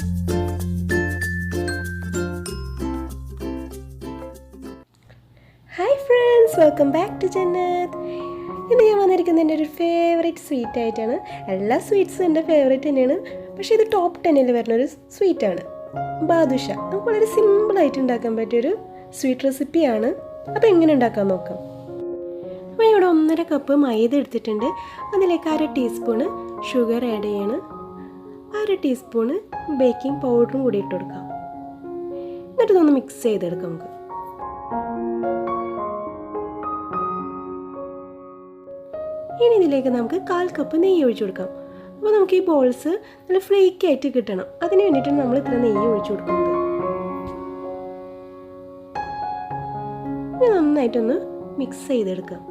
Hi friends, welcome back to Jannath. ഇന്ന് ഞാൻ വന്നിരിക്കുന്നത് എൻ്റെ ഒരു ഫേവറേറ്റ് സ്വീറ്റ് ആയിട്ടാണ്. എല്ലാ സ്വീറ്റ്സും എൻ്റെ ഫേവറേറ്റ് തന്നെയാണ്, പക്ഷേ ഇത് ടോപ്പ് 10ൽ വരുന്നൊരു സ്വീറ്റാണ് ബാദുഷ. നമുക്ക് വളരെ സിമ്പിളായിട്ട് ഉണ്ടാക്കാൻ പറ്റിയൊരു സ്വീറ്റ് റെസിപ്പിയാണ്. അപ്പോൾ എങ്ങനെ ഉണ്ടാക്കാൻ നോക്കാം. അപ്പോൾ ഇവിടെ 1.5 കപ്പ് മൈദ എടുത്തിട്ടുണ്ട്. അതിലേക്ക് 1/2 ടീസ്പൂണ് ഷുഗർ ആഡ് ചെയ്യണം. 1/2 ടീസ്പൂണ് ബേക്കിംഗ് പൗഡറും കൂടി ഇട്ട് കൊടുക്കാം. എന്നിട്ട് ഇതൊന്ന് മിക്സ് ചെയ്തെടുക്കാം നമുക്ക്. ഇനി ഇതിലേക്ക് നമുക്ക് 1/4 കപ്പ് നെയ്യ് ഒഴിച്ചു കൊടുക്കാം. അപ്പോൾ നമുക്ക് ഈ ബോൾസ് നല്ല ഫ്ലേക്കി ആയിട്ട് കിട്ടണം. അതിന് വേണ്ടിയിട്ടാണ് നമ്മൾ ഇത്ര നെയ്യ് ഒഴിച്ചു കൊടുക്കുന്നത്. ഇനി നന്നായിട്ടൊന്ന് മിക്സ് ചെയ്തെടുക്കാം.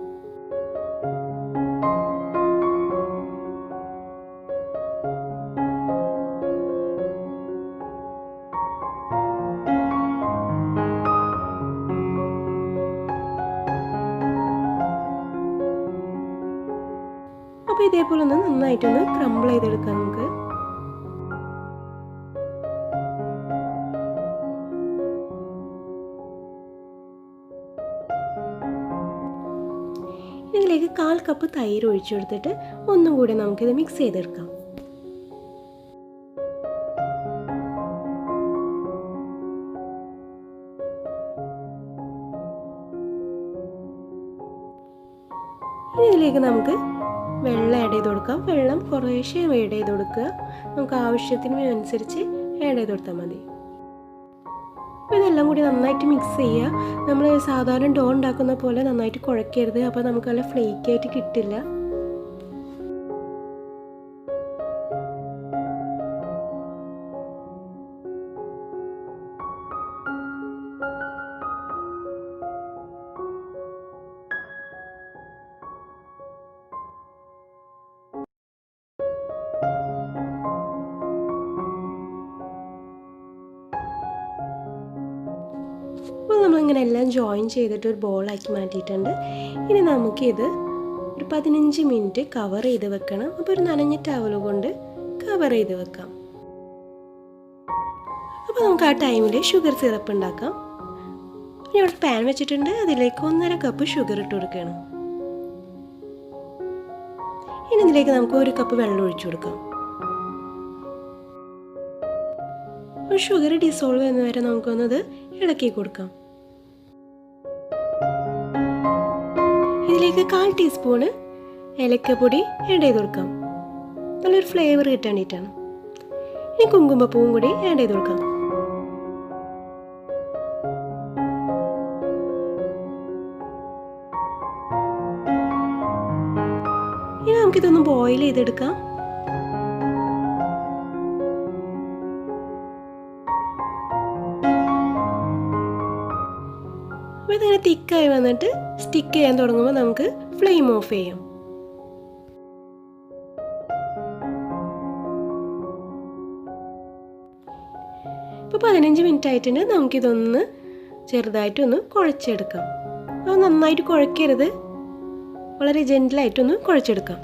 അപ്പോൾ ഇതേപോലെ ഒന്ന് നന്നായിട്ടൊന്ന് ക്രംബിൾ ചെയ്തെടുക്കാം നമുക്ക്. ഇതിലേക്ക് 1/4 കപ്പ് തൈര് ഒഴിച്ചു കൊടുത്തിട്ട് ഒന്നും കൂടി നമുക്കിത് മിക്സ് ചെയ്തെടുക്കാം. ഇനി ഇതിലേക്ക് നമുക്ക് വെള്ളം ആഡ് ചെയ്ത് കൊടുക്കാം. വെള്ളം കുറേശ്ശെ ആഡ് ചെയ്ത് കൊടുക്കുക. നമുക്ക് ആവശ്യത്തിന് അനുസരിച്ച് ആഡ് ചെയ്ത് കൊടുത്താൽ മതി. അപ്പോൾ ഇതെല്ലാം കൂടി നന്നായിട്ട് മിക്സ് ചെയ്യുക. നമ്മൾ സാധാരണ ഡോ ഉണ്ടാക്കുന്ന പോലെ നന്നായിട്ട് കുഴക്കരുത്. അപ്പോൾ നമുക്ക് നല്ല ഫ്ലേക്കി ആയിട്ട് കിട്ടില്ല. അപ്പോൾ നമ്മളിങ്ങനെ എല്ലാം ജോയിൻ ചെയ്തിട്ട് ഒരു ബോളാക്കി മാറ്റിയിട്ടുണ്ട്. ഇനി നമുക്കിത് ഒരു 15 മിനിറ്റ് കവർ ചെയ്ത് വെക്കണം. അപ്പോൾ ഒരു നനഞ്ഞ ടവൽ കൊണ്ട് കവർ ചെയ്ത് വെക്കാം. അപ്പോൾ നമുക്ക് ആ ടൈമിൽ ഷുഗർ സിറപ്പ് ഉണ്ടാക്കാം. ഇനി ഇവിടെ പാൻ വെച്ചിട്ടുണ്ട്. അതിലേക്ക് 1.5 കപ്പ് ഷുഗർ ഇട്ട് കൊടുക്കണം. ഇനി ഇതിലേക്ക് നമുക്ക് 1 കപ്പ് വെള്ളം ഒഴിച്ചു കൊടുക്കാം. ഷുഗർ ഡിസോൾവ് ചെയ്യുന്ന വരെ നമുക്കൊന്നത് ഇളക്കി കൊടുക്കാം. ഇതിലേക്ക് 1/4 ടീസ്പൂണ് ഏലക്കപ്പൊടി ആഡ് ചെയ്ത് കൊടുക്കാം. നല്ലൊരു ഫ്ലേവർ കിട്ടാൻ വേണ്ടിയിട്ടാണ്. ഇനി കുങ്കുമപ്പൂവും കൂടി ആഡ് ചെയ്ത് കൊടുക്കാം. ഇനി നമുക്കിതൊന്ന് ബോയിൽ ചെയ്തെടുക്കാം. അപ്പോൾ ഇതിങ്ങനെ തിക്കായി വന്നിട്ട് സ്റ്റിക്ക് ചെയ്യാൻ തുടങ്ങുമ്പോൾ നമുക്ക് ഫ്ലെയിം ഓഫ് ചെയ്യാം. ഇപ്പോൾ 15 മിനിറ്റ് ആയിട്ടുണ്ട്. നമുക്കിതൊന്ന് ചെറുതായിട്ടൊന്ന് കുഴച്ചെടുക്കാം. അത് നന്നായിട്ട് കുഴക്കരുത്, വളരെ ജെന്റിലായിട്ടൊന്ന് കുഴച്ചെടുക്കാം.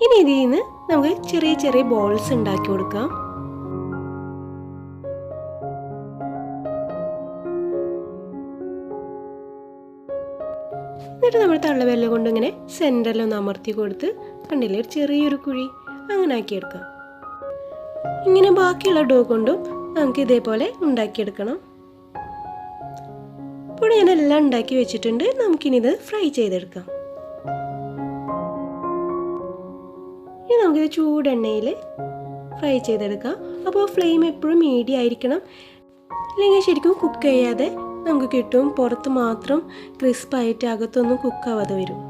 ഇനി ഇതിൽ നിന്ന് നമുക്ക് ചെറിയ ചെറിയ ബോൾസ് ഉണ്ടാക്കി കൊടുക്കാം. എന്നിട്ട് നമ്മൾ തള്ളവിരൽ കൊണ്ട് ഇങ്ങനെ സെൻറ്ററിലൊന്ന് അമർത്തി കൊടുത്ത് കണ്ടില്ലേ ഒരു ചെറിയൊരു കുഴി അങ്ങനെ ആക്കിയെടുക്കാം. ഇങ്ങനെ ബാക്കിയുള്ള ഡോ കൊണ്ടും നമുക്ക് ഇതേപോലെ ഉണ്ടാക്കിയെടുക്കണം. ഇപ്പോൾ ഞാനെല്ലാം ഉണ്ടാക്കി വെച്ചിട്ടുണ്ട്. നമുക്കിനി ഇത് ഫ്രൈ ചെയ്തെടുക്കാം. ഇനി നമുക്കിത് ചൂടെണ്ണയിൽ ഫ്രൈ ചെയ്തെടുക്കാം. അപ്പോൾ ഫ്ലെയിം എപ്പോഴും മീഡിയം ആയിരിക്കണം, അല്ലെങ്കിൽ ശരിക്കും കുക്ക് ചെയ്യാതെ നമുക്ക് കിട്ടും. പുറത്ത് മാത്രം ക്രിസ്പായിട്ട് അകത്തൊന്നും കുക്കാവാതെ വരും.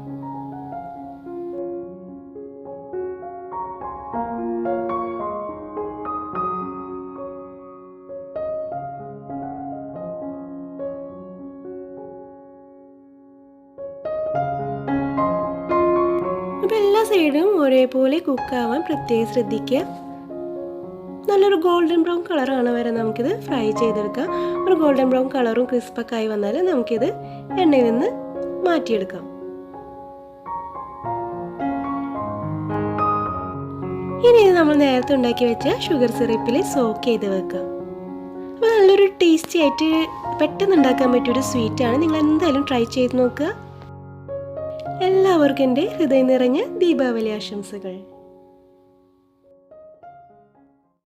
അപ്പോൾ എല്ലാ സൈഡും ഒരേപോലെ കുക്കാവാൻ പ്രത്യേകം ശ്രദ്ധിക്കുക. നല്ലൊരു ഗോൾഡൻ ബ്രൗൺ കളറാണ് വരെ നമുക്കിത് ഫ്രൈ ചെയ്തെടുക്കാം. ഒരു ഗോൾഡൻ ബ്രൗൺ കളറും ക്രിസ്പൊക്കെ ആയി വന്നാൽ നമുക്കിത് എണ്ണയിൽ നിന്ന് മാറ്റിയെടുക്കാം. ഇനി ഇത് നമ്മൾ നേരത്തെ ഉണ്ടാക്കി വെച്ച ഷുഗർ സിറപ്പിൽ സോക്ക് ചെയ്ത് വെക്കാം. അപ്പോൾ നല്ലൊരു ടേസ്റ്റി ആയിട്ട് പെട്ടെന്ന് ഉണ്ടാക്കാൻ പറ്റിയൊരു സ്വീറ്റാണ്. നിങ്ങൾ എന്തായാലും ട്രൈ ചെയ്ത് നോക്കുക. എല്ലാവർക്കും എൻ്റെ ഹൃദയം നിറഞ്ഞ ദീപാവലി ആശംസകൾ.